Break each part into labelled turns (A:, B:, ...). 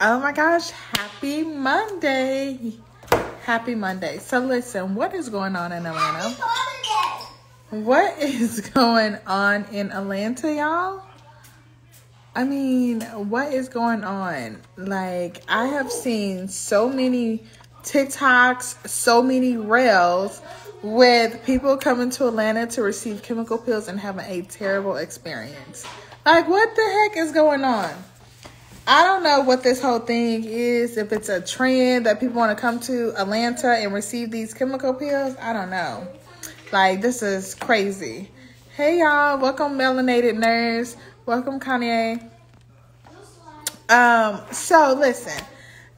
A: Oh my gosh, happy Monday. Happy Monday. So listen, what is going on in Atlanta? What is going on in Atlanta, y'all? I mean, what is going on? Like, I have seen so many TikToks, so many reels with people coming to Atlanta to receive chemical pills and having a terrible experience. Like, what the heck is going on? I don't know what this whole thing is. If it's a trend that people want to come to Atlanta and receive these chemical pills, I don't know. Like, this is crazy. Hey, y'all. Welcome, Melanated Nerds. Welcome, Kanye. So, listen.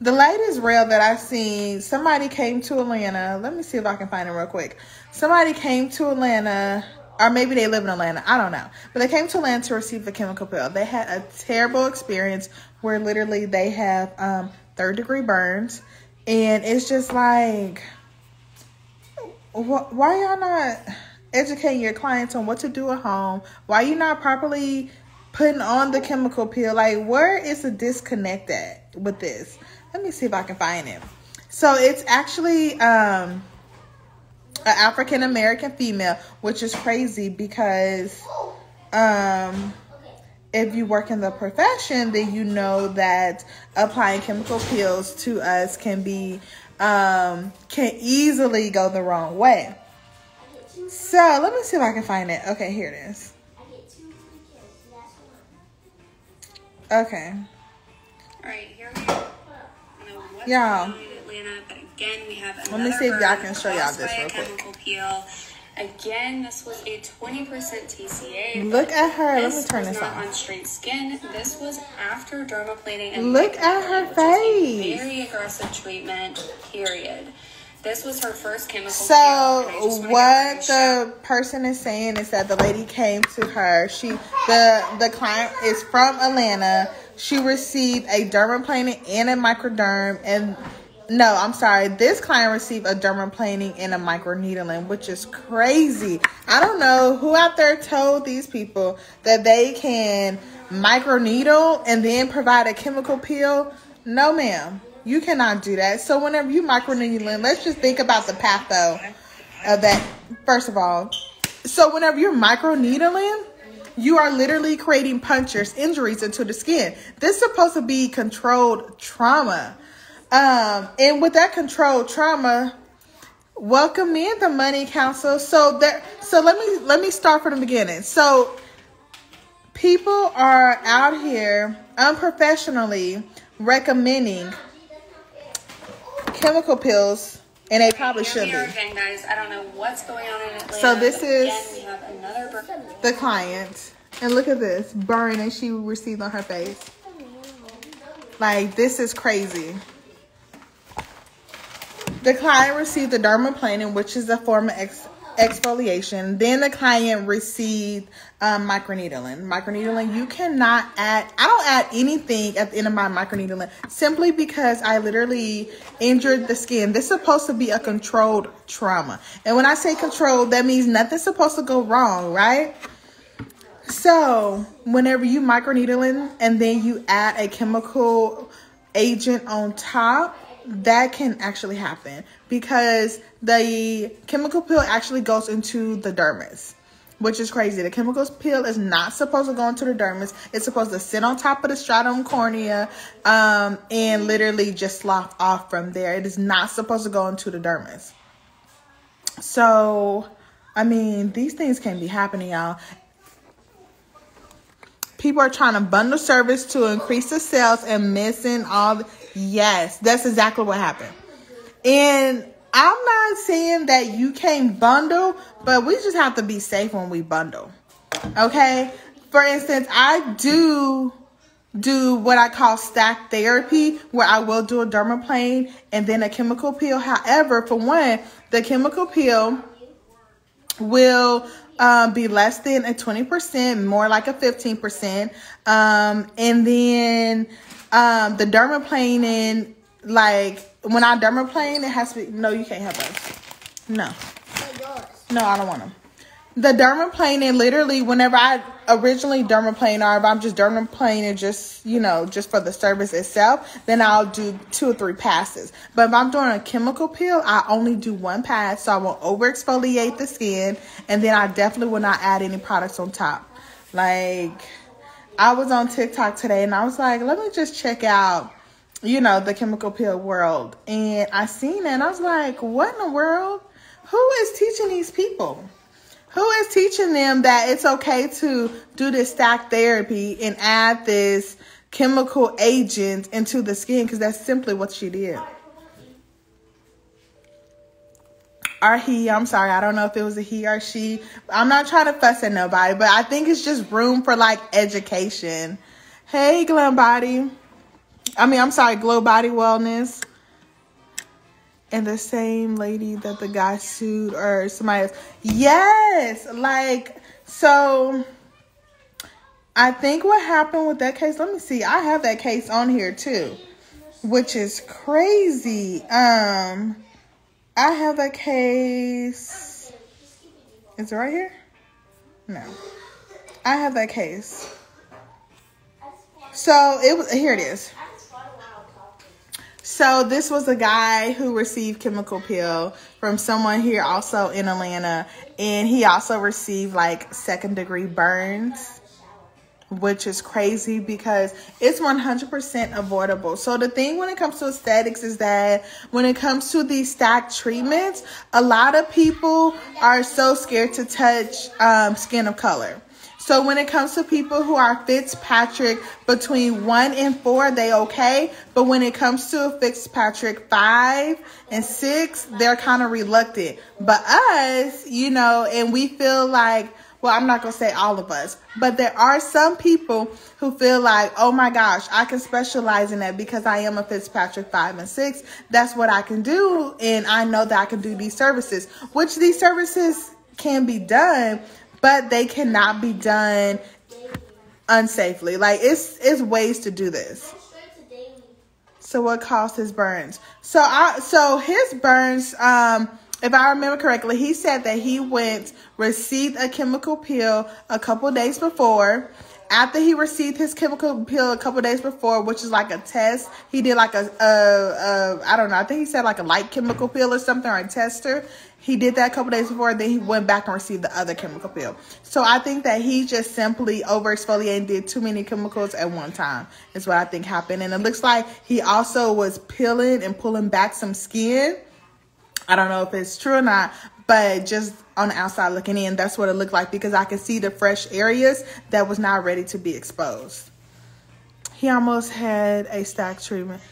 A: The latest reel that I've seen, somebody came to Atlanta. Let me see if I can find it real quick. Somebody came to Atlanta, or maybe they live in Atlanta. I don't know. But they came to Atlanta to receive the chemical pill. They had a terrible experience where literally they have third-degree burns. And it's just like, why y'all not educating your clients on what to do at home? Why you not properly putting on the chemical pill? Like, where is the disconnect at with this? Let me see if I can find it. So it's actually an African American female, which is crazy because if you work in the profession, then you know that applying chemical pills to us can easily go the wrong way. So let me see if I can find it. Okay, here it is. Okay.
B: All right, here we go.
A: Y'all.
B: Atlanta, but again, we have
A: let me see if y'all can show y'all this real quick.
B: Peel. Again, this was a 20% TCA.
A: Look at her. Let me turn this
B: on straight skin. This was after dermaplaning. And
A: look at her face.
B: Very aggressive treatment. Period. This was her first chemical.
A: So what the person is saying is that the lady came to her. The client is from Atlanta. She received a dermaplaning and a microderm, and no, I'm sorry. This client received a dermaplaning and a microneedling, which is crazy. I don't know who out there told these people that they can microneedle and then provide a chemical peel. No, ma'am. You cannot do that. So whenever you microneedling, let's just think about the patho of that, first of all. So whenever you're microneedling, you are literally creating punctures, injuries into the skin. This is supposed to be controlled trauma. And with that controlled trauma, welcome in the Money Council. So let me start from the beginning. So people are out here unprofessionally recommending chemical pills, and they probably should be.
B: Again, guys, I don't know what's going on in Atlanta.
A: So this is
B: we have another
A: the client, and look at this burn that she received on her face. Like, this is crazy. The client received the dermaplaning, which is a form of exfoliation. Then the client received microneedling. Microneedling, you cannot add, I don't add anything at the end of my microneedling simply because I literally injured the skin. This is supposed to be a controlled trauma. And when I say controlled, that means nothing's supposed to go wrong, right? So whenever you microneedling and then you add a chemical agent on top, that can actually happen because the chemical peel actually goes into the dermis, which is crazy. The chemical peel is not supposed to go into the dermis. It's supposed to sit on top of the stratum cornea and literally just slough off from there. It is not supposed to go into the dermis. So, I mean, these things can be happening, y'all. People are trying to bundle service to increase the sales and missing all the... Yes, that's exactly what happened. And I'm not saying that you can't bundle, but we just have to be safe when we bundle. Okay? For instance, I do what I call stack therapy, where I will do a dermaplane and then a chemical peel. However, for one, the chemical peel will be less than a 20%, more like a 15%. And then the dermaplaning, like when I dermaplane, it has to be, no, you can't have those. No. No, I don't want them. The dermaplaning, literally, whenever I originally dermaplane, or if I'm just dermaplaning just, you know, just for the service itself, then I'll do 2 or 3 passes. But if I'm doing a chemical peel, I only do 1 pass, so I won't over exfoliate the skin, and then I definitely will not add any products on top. Like, I was on TikTok today, and I was like, let me just check out, you know, the chemical peel world. And I seen it, and I was like, what in the world? Who is teaching these people? Who is teaching them that it's okay to do this stack therapy and add this chemical agent into the skin? Because that's simply what she did. Or he, I'm sorry, I don't know if it was a he or she. I'm not trying to fuss at nobody, but I think it's just room for, like, education. Hey, Glow Body Wellness. And the same lady that the guy sued, or somebody else. Yes, like, so I think what happened with that case, let me see. I have that case on here too, which is crazy. I have that case. Is it right here? No. I have that case. So here it is. So this was a guy who received chemical peel from someone here also in Atlanta. And he also received, like, 2nd-degree burns, which is crazy because it's 100% avoidable. So the thing when it comes to aesthetics is that when it comes to these stack treatments, a lot of people are so scared to touch skin of color. So when it comes to people who are Fitzpatrick between 1 and 4, they okay. But when it comes to a Fitzpatrick 5 and 6, they're kind of reluctant. But us, you know, and we feel like, well, I'm not going to say all of us, but there are some people who feel like, oh my gosh, I can specialize in that because I am a Fitzpatrick 5 and 6. That's what I can do. And I know that I can do these services, which these services can be done, but they cannot be done unsafely. Like, it's ways to do this. So what caused his burns? So his burns, if I remember correctly, he said that he received a chemical peel a couple days before. After he received his chemical peel a couple days before, which is like a test, he did like I don't know, I think he said like a light chemical peel or something, or a tester. He did that a couple days before, then he went back and received the other chemical peel. So I think that he just simply over-exfoliated and did too many chemicals at one time is what I think happened. And it looks like he also was peeling and pulling back some skin. I don't know if it's true or not, but just on the outside looking in, that's what it looked like because I could see the fresh areas that was not ready to be exposed. He almost had a stack treatment.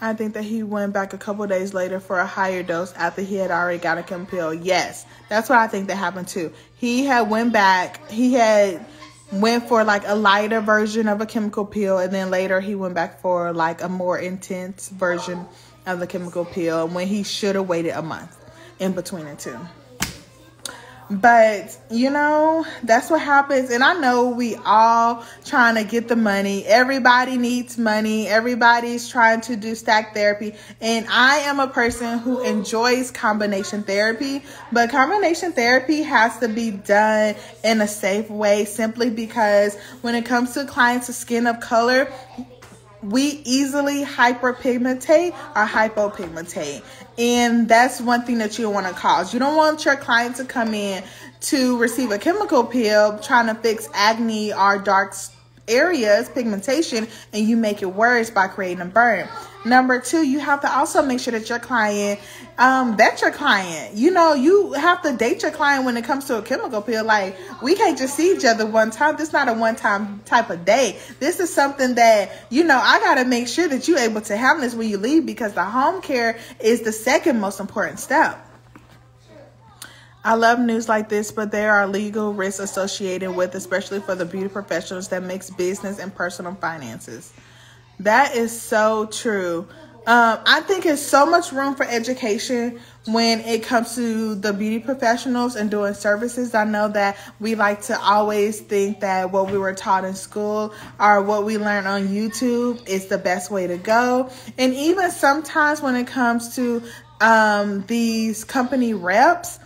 A: I think that he went back a couple days later for a higher dose after he had already got a chemical peel. Yes, that's what I think that happened too. He had went back. He had went for like a lighter version of a chemical peel, and then later he went back for like a more intense version of the chemical peel when he should have waited a month in between the two. But, you know, that's what happens. And I know we all trying to get the money. Everybody needs money. Everybody's trying to do stack therapy. And I am a person who enjoys combination therapy. But combination therapy has to be done in a safe way simply because when it comes to clients with skin of color, we easily hyperpigmentate or hypopigmentate. And that's one thing that you don't want to cause. You don't want your client to come in to receive a chemical peel trying to fix acne or dark areas, pigmentation, and you make it worse by creating a burn. Number 2, you have to also make sure that your client, vet your client. You know, you have to date your client when it comes to a chemical peel. Like, we can't just see each other one time. This is not a one-time type of date. This is something that, you know, I got to make sure that you're able to handle this when you leave because the home care is the second most important step. I love news like this, but there are legal risks associated with, especially for the beauty professionals that mix business and personal finances. That is so true. I think there's so much room for education when it comes to the beauty professionals and doing services. I know that we like to always think that what we were taught in school or what we learned on YouTube is the best way to go. And even sometimes when it comes to these company reps,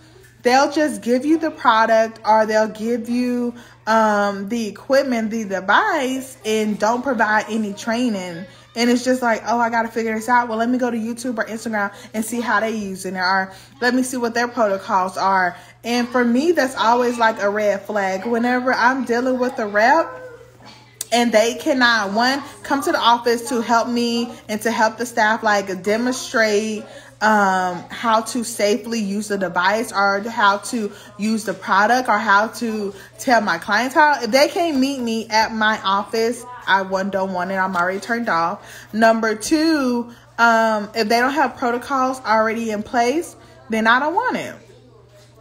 A: they'll just give you the product, or they'll give you the equipment, the device, and don't provide any training. And it's just like, oh, I got to figure this out. Well, let me go to YouTube or Instagram and see how they using it, or let me see what their protocols are. And for me, that's always like a red flag. Whenever I'm dealing with a rep and they cannot, one, come to the office to help me and to help the staff, like demonstrate how to safely use the device, or how to use the product, or how to tell my clients how. If they can't meet me at my office, I don't want it. I'm already turned off. Number two, if they don't have protocols already in place, then I don't want it.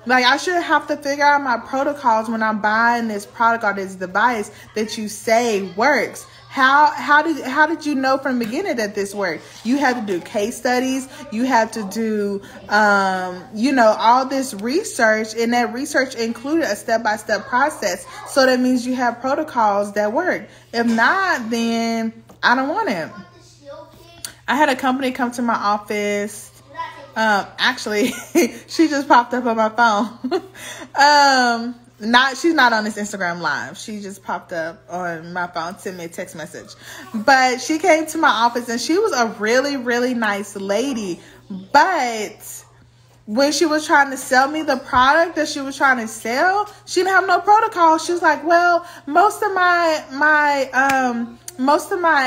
A: Like, I should have to figure out my protocols when I'm buying this product or this device that you say works. How did you know from the beginning that this worked? You had to do case studies. You had to do, all this research, and that research included a step-by-step process. So that means you have protocols that work. If not, then I don't want it. I had a company come to my office. Actually, she just popped up on my phone. She's not on this Instagram live. She just popped up on my phone, sent me a text message. But she came to my office, and she was a really, really nice lady. But when she was trying to sell me the product that she was trying to sell, she didn't have no protocol. She was like, well, most of my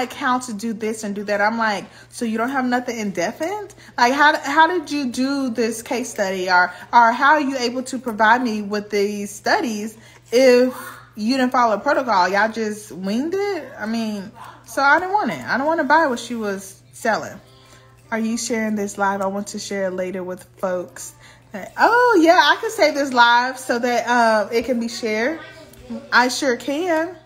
A: accounts do this and do that. I'm like, so you don't have nothing indefinite? Like, how did you do this case study, or how are you able to provide me with these studies if you didn't follow a protocol? Y'all just winged it? I mean, so I didn't want it. I don't want to buy what she was selling. Are you sharing this live? I want to share it later with folks. Oh yeah, I can save this live so that it can be shared. I sure can.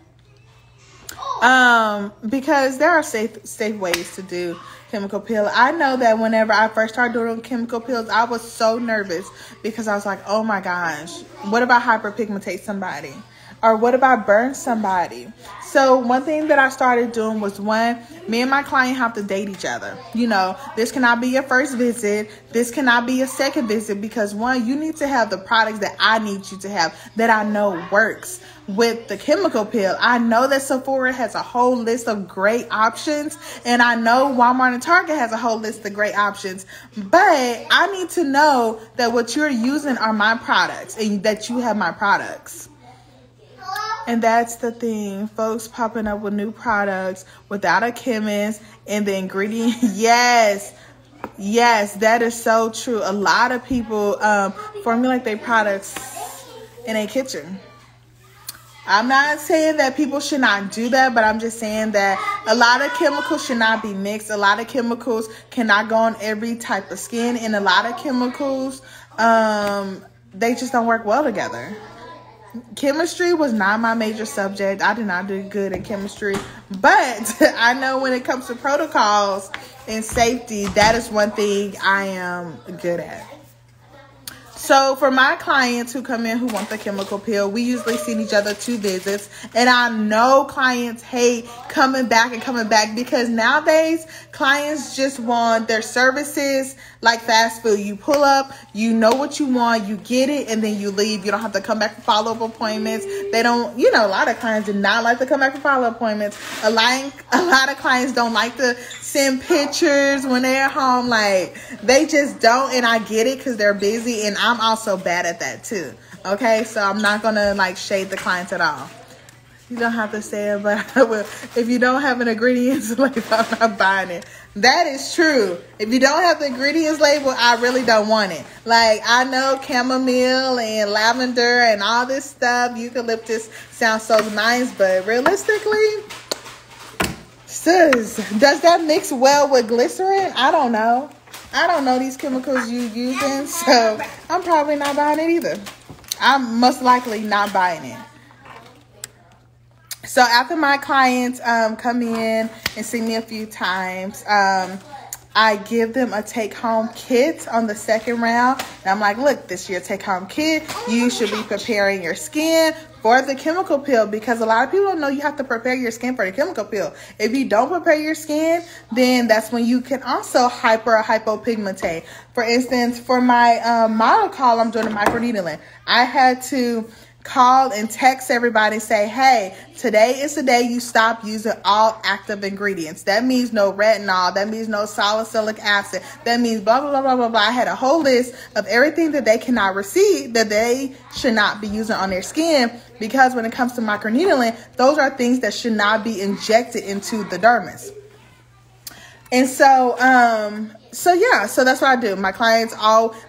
A: Because there are safe ways to do chemical peel. I know that whenever I first started doing chemical peels, I was so nervous because I was like, oh my gosh, what if I hyperpigmentate somebody? Or what if I burn somebody? So one thing that I started doing was, one, me and my client have to date each other. This cannot be your first visit. This cannot be a second visit, because one, you need to have the products that I need you to have, that I know works. With the chemical peel, I know that Sephora has a whole list of great options, and I know Walmart and Target has a whole list of great options, but I need to know that what you're using are my products, and that you have my products. And that's the thing, folks popping up with new products without a chemist and the ingredient. Yes, that is so true. A lot of people formulate their products in a kitchen. I'm not saying that people should not do that, but I'm just saying that a lot of chemicals should not be mixed. A lot of chemicals cannot go on every type of skin, and a lot of chemicals, they just don't work well together. Chemistry was not my major subject. I did not do good in chemistry, but I know when it comes to protocols and safety, that is one thing I am good at. So for my clients who come in who want the chemical peel, we usually see each other 2 visits. And I know clients hate coming back because nowadays clients just want their services like fast food. You pull up, you know what you want, you get it, and then you leave. You don't have to come back for follow-up appointments. They don't, a lot of clients do not like to come back for follow-up appointments. A lot of clients don't like to send pictures when they're at home. Like, they just don't, and I get it because they're busy, and I'm also bad at that too. Okay, so I'm not gonna shade the clients at all. You don't have to say it, but I will. If you don't have an ingredients label, I'm not buying it. That is true. If you don't have the ingredients label, I really don't want it. Like, I know chamomile and lavender and all this stuff, eucalyptus sounds so nice, but realistically, sis, does that mix well with glycerin? I don't know. I don't know these chemicals you using, so I'm probably not buying it either. I'm most likely not buying it. So after my clients come in and see me a few times, I give them a take-home kit on the second round. And I'm like, look, this is your take-home kit. You should be preparing your skin for the chemical peel, because a lot of people don't know you have to prepare your skin for the chemical peel. If you don't prepare your skin, then that's when you can also hyper or hypopigmentate. For instance, for my model call, I'm doing a microneedling. I had to call and text everybody and say, hey, today is the day you stop using all active ingredients. That means no retinol. That means no salicylic acid. That means blah, blah, blah, blah, blah, blah. I had a whole list of everything that they cannot receive, that they should not be using on their skin, because when it comes to microneedling, those are things that should not be injected into the dermis. And so that's what I do. My clients,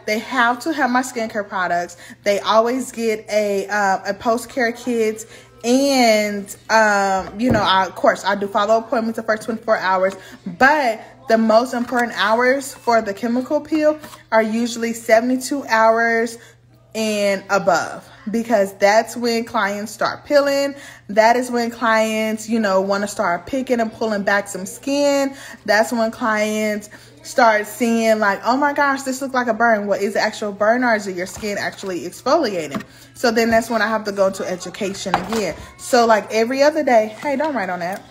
A: they have to have my skincare products. They always get a post-care kit. And, of course, I do follow appointments the first 24 hours. But the most important hours for the chemical peel are usually 72 hours and above, because that's when clients start peeling. That is when clients, want to start picking and pulling back some skin. That's when clients start seeing like, oh my gosh, this looks like a burn. What is the actual burn, or is it your skin actually exfoliating? So then that's when I have to go into education again. So like every other day, hey, don't write on that.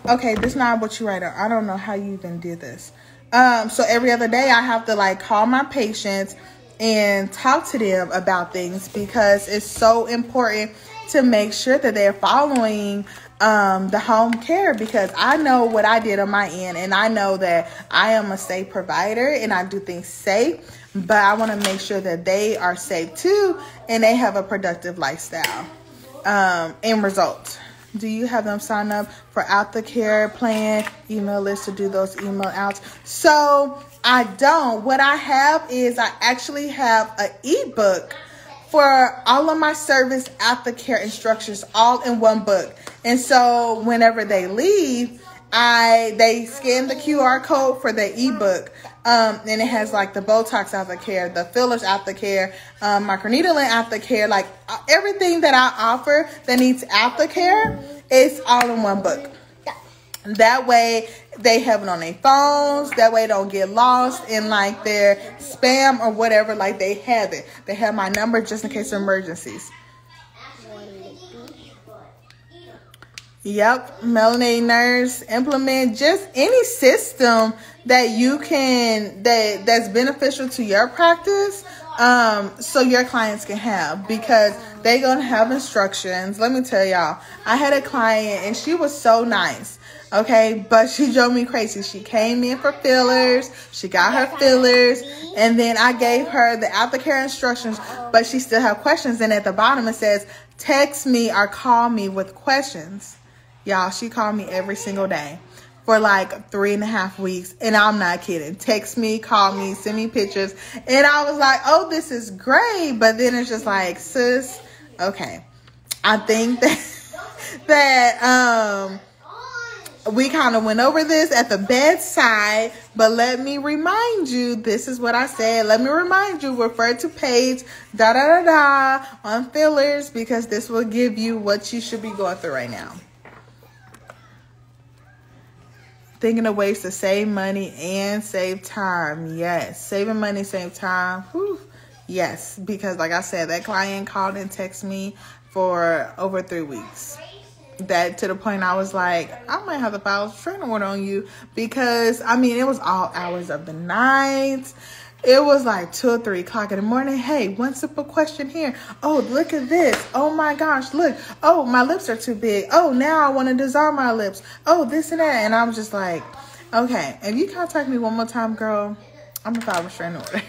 A: Okay, this is not what you write on. I don't know how you even did this. So every other day I have to like call my patients and talk to them about things, because it's so important to make sure that they're following the home care, because I know what I did on my end, and I know that I am a safe provider and I do things safe, but I want to make sure that they are safe too and they have a productive lifestyle. End result. Do you have them sign up for aftercare plan email list to do those email outs? So I don't. What I have is I actually have an ebook for all of my service aftercare instructions, all in one book. And so whenever they leave, they scan the QR code for the ebook. And it has like the Botox aftercare, the fillers aftercare, microneedling aftercare, like everything that I offer that needs aftercare is all in one book. That way they have it on their phones. That way they don't get lost in like their spam or whatever. Like they have it. They have my number just in case of emergencies. Yep. Melanating nurse, implement just any system that you can, that's beneficial to your practice. So your clients can have, because they're going to have instructions. Let me tell y'all, I had a client and she was so nice. Okay, but she drove me crazy. She came in for fillers. She got her fillers, and then I gave her the aftercare instructions, but she still have questions. And at the bottom it says, text me or call me with questions. Y'all, she called me every single day for like 3.5 weeks. And I'm not kidding. Text me, call me, send me pictures. And I was like, oh, this is great. But then it's just like, sis, okay. I think that we kind of went over this at the bedside, but let me remind you, this is what I said. Let me remind you, refer to page on fillers, because this will give you what you should be going through right now. Thinking of ways to save money and save time. Yes, saving money, save time. Whew. Yes, because like I said, that client called and texted me for over 3 weeks. That to the point I was like, I might have to file a restraining order on you, because I mean, it was all hours of the night. It was like 2 or 3 o'clock in the morning. Hey, one simple question here. Oh, look at this. Oh my gosh, look. Oh, my lips are too big. Oh, now I want to dissolve my lips. Oh, this and that. And I was just like, okay, if you contact me one more time, girl, I'm gonna file a restraining order.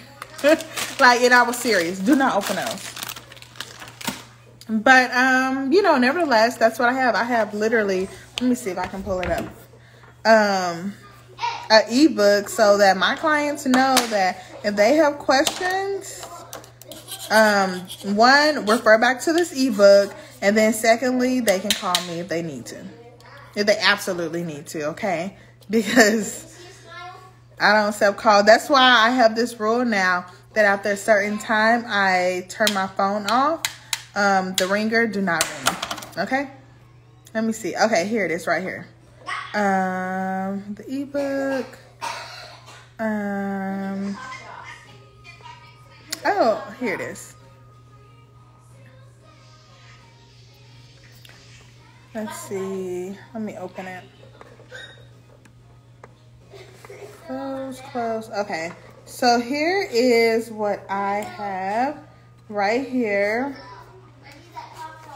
A: Like, and I was serious. Do not open those. But, nevertheless, that's what I have. I have literally, let me see if I can pull it up, an ebook, so that my clients know that if they have questions, one, refer back to this ebook, and then secondly, they can call me if they need to. If they absolutely need to, okay? Because I don't self-call. That's why I have this rule now that after a certain time, I turn my phone off. The ringer, do not ring. Okay? Let me see. Okay, here it is right here. The ebook. Oh, here it is. Let's see. Let me open it. Close. Okay. So here is what I have right here.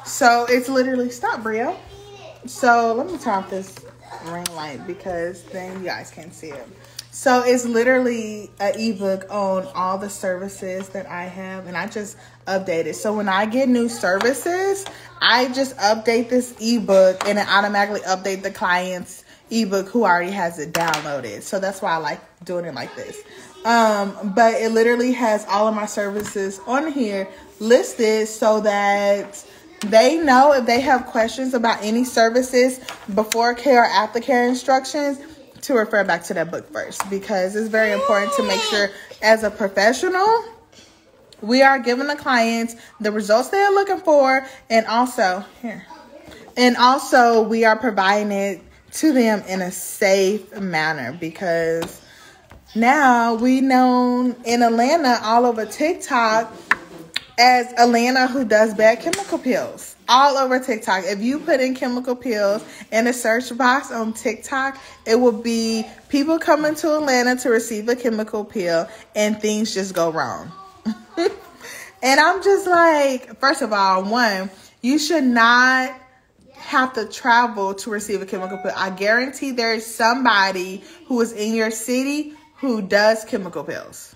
A: So it's literally, stop, Brio. So let me turn off this ring light because then you guys can see it. So it's literally an ebook on all the services that I have, and I just update it. So when I get new services, I just update this ebook and it automatically update the client's ebook who already has it downloaded. So that's why I like doing it like this. But it literally has all of my services on here listed so that they know if they have questions about any services before care or after care instructions to refer back to that book first, because it's very important to make sure as a professional we are giving the clients the results they're looking for, and also we are providing it to them in a safe manner, because now we known in Atlanta all over TikTok as Atlanta who does bad chemical pills. All over TikTok. If you put in chemical pills in a search box on TikTok, it will be people coming to Atlanta to receive a chemical pill and things just go wrong. And I'm just like, first of all, one, you should not have to travel to receive a chemical pill. I guarantee there is somebody who is in your city who does chemical pills.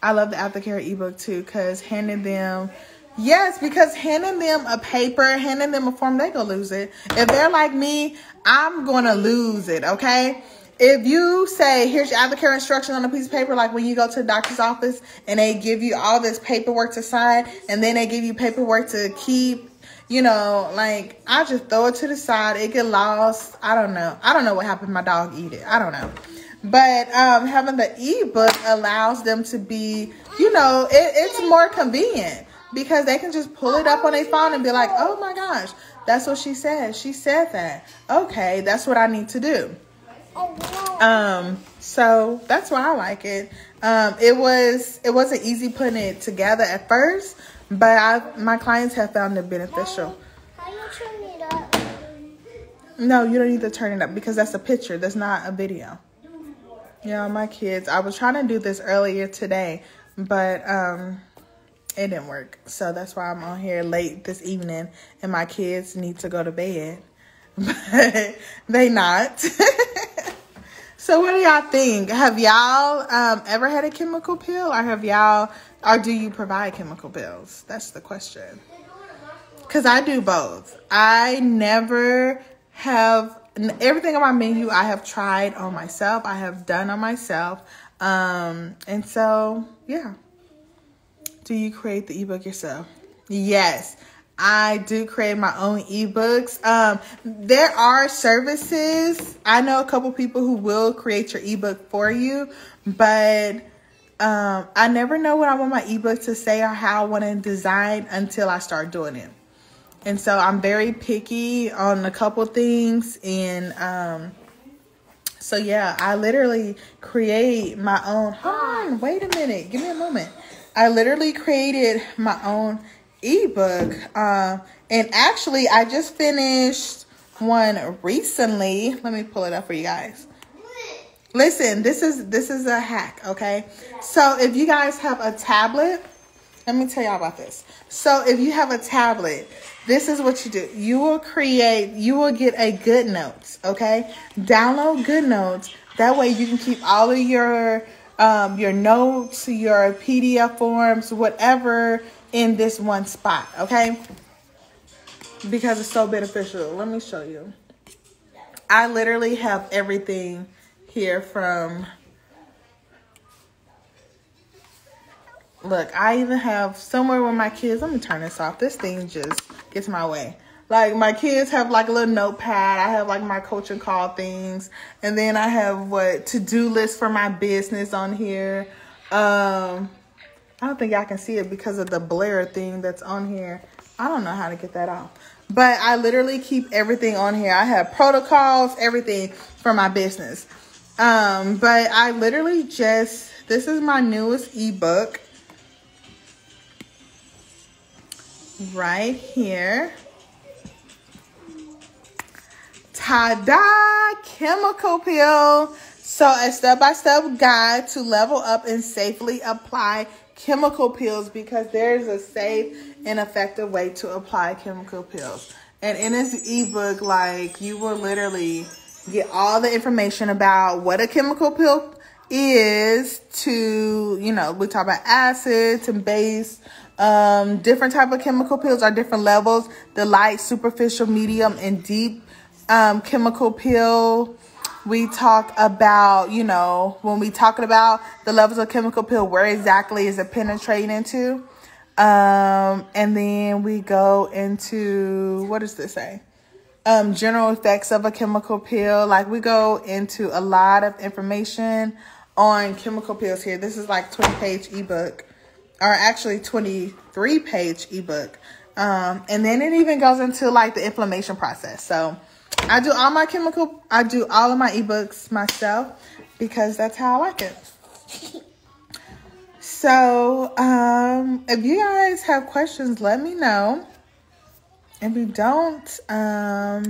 A: I love the aftercare ebook too, because handing them a paper, handing them a form, they gonna lose it. If they're like me, I'm gonna lose it, okay? If you say, here's your aftercare instruction on a piece of paper, like when you go to the doctor's office and they give you all this paperwork to sign, and then they give you paperwork to keep, you know, like, I just throw it to the side. It get lost. I don't know what happened. My dog eat it. I don't know. But having the ebook allows them to be, you know, it's more convenient because they can just pull it up on their phone and be like, oh my gosh, that's what she said. She said that. Okay, that's what I need to do. So that's why I like it. It wasn't easy putting it together at first, but my clients have found it beneficial.
C: How you turn it up?
A: No, you don't need to turn it up because that's a picture. That's not a video. Yeah, my kids. I was trying to do this earlier today, but it didn't work. So that's why I'm on here late this evening, and my kids need to go to bed, but they not. So what do y'all think? Have y'all ever had a chemical pill, or do you provide chemical pills? That's the question. Because I do both. I never have, everything on my menu I have tried on myself. I have done on myself. And so, yeah. Do you create the ebook yourself? Yes. I do create my own ebooks. There are services. I know a couple people who will create your ebook for you, but I never know what I want my ebook to say or how I want to design until I start doing it. And so I'm very picky on a couple things. And so, yeah, I literally create my own. Hold on, wait a minute. Give me a moment. I literally created my own ebook. And actually, I just finished one recently. Let me pull it up for you guys. Listen, this is a hack, okay? So if you guys have a tablet, let me tell y'all about this. So if you have a tablet, this is what you do. You will get a GoodNotes, okay? Download GoodNotes. That way you can keep all of your notes, your PDF forms, whatever in this one spot, okay? Because it's so beneficial. Let me show you. I literally have everything here from... Look, I even have somewhere with my kids. Let me turn this off. This thing just gets my way. Like, my kids have like a little notepad. I have like my coaching call things. And then I have to-do list for my business on here. I don't think y'all can see it because of the blur thing that's on here. I don't know how to get that off. But I literally keep everything on here. I have protocols, everything for my business. But I literally this is my newest ebook. Right here. Tada! Chemical peel. So a step-by-step guide to level up and safely apply chemical peels, because there's a safe and effective way to apply chemical peels. And in this ebook, like, you will literally get all the information about what a chemical peel is, to, you know, we talk about acids and base, different type of chemical peels are different levels, the light, superficial, medium, and deep chemical peel. We talk about, you know, when we talking about the levels of chemical peel, where exactly is it penetrating into? And then we go into, what does this say? General effects of a chemical peel. Like, we go into a lot of information on chemical peels here. This is like 20-page ebook, or actually 23-page ebook. And then it even goes into like the inflammation process. So I do all of my ebooks myself, because that's how I like it. So, if you guys have questions, let me know. If you don't, I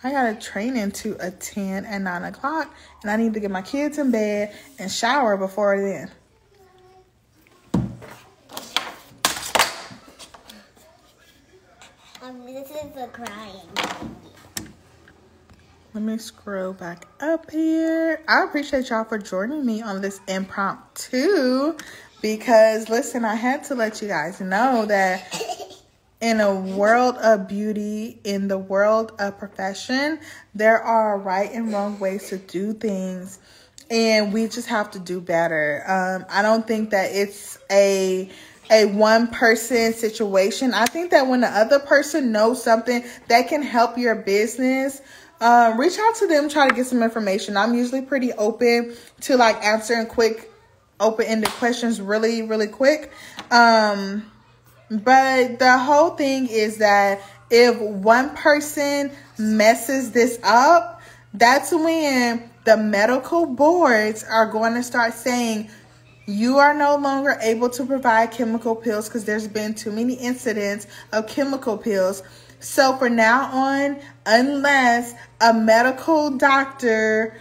A: got a training to attend at 9 o'clock, and I need to get my kids in bed and shower before then.
C: This is the crying.
A: Let me scroll back up here. I appreciate y'all for joining me on this impromptu, because listen, I had to let you guys know that in a world of beauty, in the world of profession, there are right and wrong ways to do things, and we just have to do better. I don't think that it's a one-person situation. I think that when the other person knows something that can help your business, reach out to them, try to get some information. I'm usually pretty open to like answering quick, open-ended questions really, really quick. But the whole thing is that if one person messes this up, that's when the medical boards are going to start saying, you are no longer able to provide chemical peels because there's been too many incidents of chemical peels. So for now on, unless a medical doctor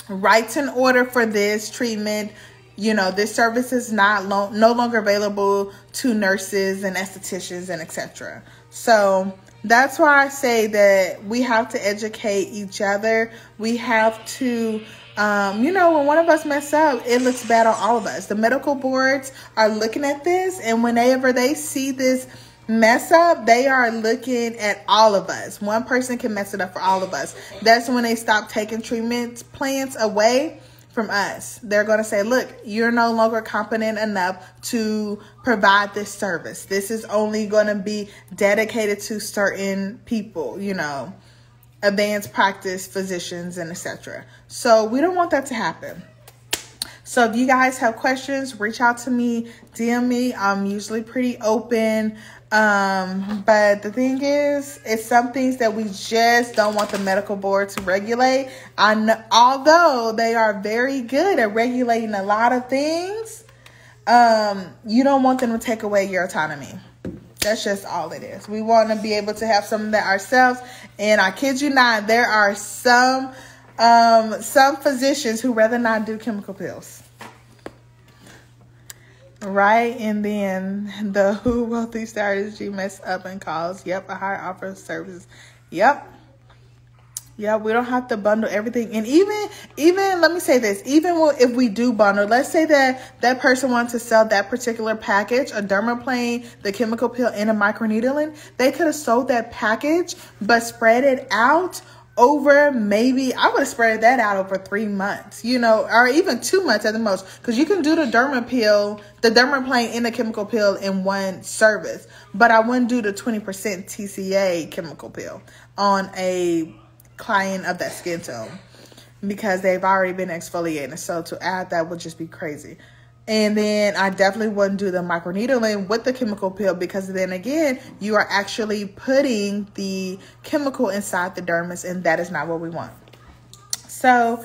A: writes an order for this treatment, you know, this service is no longer available to nurses and estheticians and etc. So that's why I say that we have to educate each other. We have to, you know, when one of us mess up, it looks bad on all of us. The medical boards are looking at this, and whenever they see this mess up, they are looking at all of us. One person can mess it up for all of us. That's when they stop taking treatment plans away from us. They're going to say, look, you're no longer competent enough to provide this service. This is only going to be dedicated to certain people, you know, advanced practice physicians and etc. So we don't want that to happen. So if you guys have questions, reach out to me, DM me. I'm usually pretty open. But the thing is, it's some things that we just don't want the medical board to regulate. Although they are very good at regulating a lot of things, you don't want them to take away your autonomy. That's just all it is. We want to be able to have some of that ourselves. And I kid you not, there are some physicians who rather not do chemical pills. Right, and then the who wealthy strategy mess up and calls. Yep, a higher offer of services. Yep. Yeah, we don't have to bundle everything. And even let me say this, even if we do bundle, let's say that person wants to sell that particular package, a dermaplane, the chemical peel, and a microneedling, they could have sold that package, but spread it out over, maybe I would have spread that out over 3 months, you know, or even 2 months at the most, because you can do the dermaplane and the chemical peel in one service, but I wouldn't do the 20% TCA chemical peel on a client of that skin tone because they've already been exfoliated. So to add that would just be crazy. And then I definitely wouldn't do the microneedling with the chemical peel, because then again, you are actually putting the chemical inside the dermis, and that is not what we want. So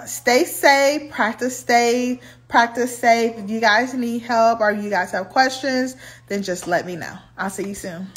A: stay safe, practice safe. If you guys need help or you guys have questions, then just let me know. I'll see you soon.